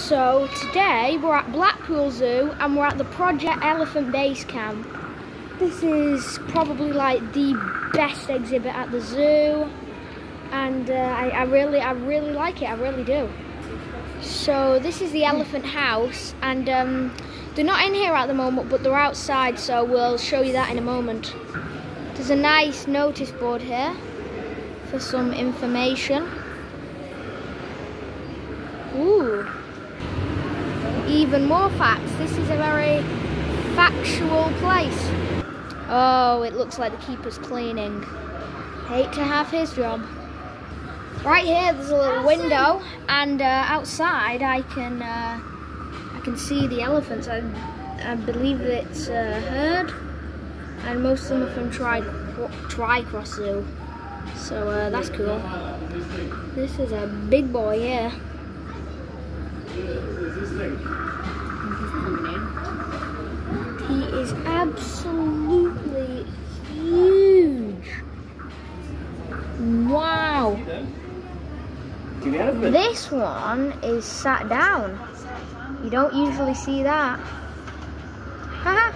So today we're at Blackpool Zoo and we're at the Project Elephant Base Camp. This is probably like the best exhibit at the zoo, and I really like it. I really do. So this is the elephant house, and they're not in here at the moment, but they're outside, so we'll show you that in a moment. There's a nice notice board here for some information. Ooh. Even more facts. This is a very factual place. Oh, it looks like the keeper's cleaning. Hate to have his job. Right here, there's a little window, and outside I can see the elephants. I believe it's a herd, and most of them are from Tri-Cross Zoo. So that's cool. This is a big boy here. He is absolutely huge. Wow. This one is sat down. You don't usually see that. Haha.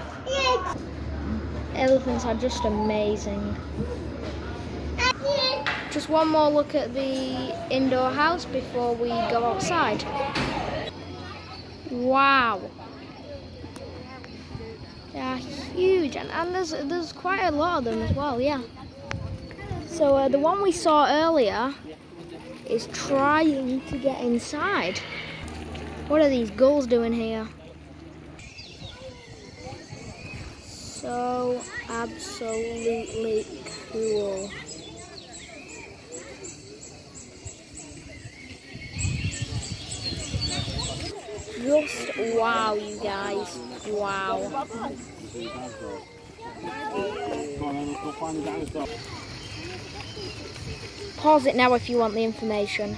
Elephants are just amazing. Just one more look at the indoor house before we go outside. Wow. They are huge, and there's quite a lot of them as well, yeah. So the one we saw earlier is trying to get inside. What are these gulls doing here? So absolutely cool. Just wow, you guys. Wow. Pause it now if you want the information.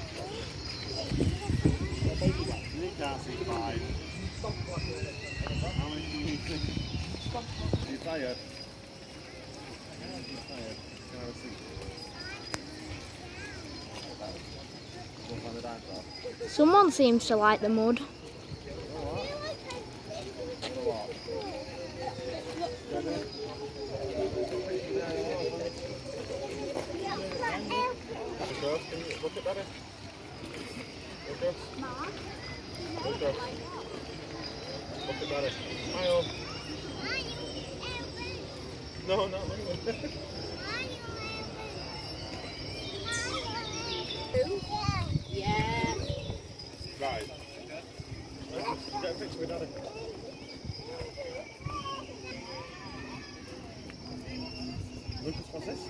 Someone seems to like the mud. Look at that. Look at that. Smile. No, not like that. Yeah. Right. Get a picture with Daddy. Lucas, what's this?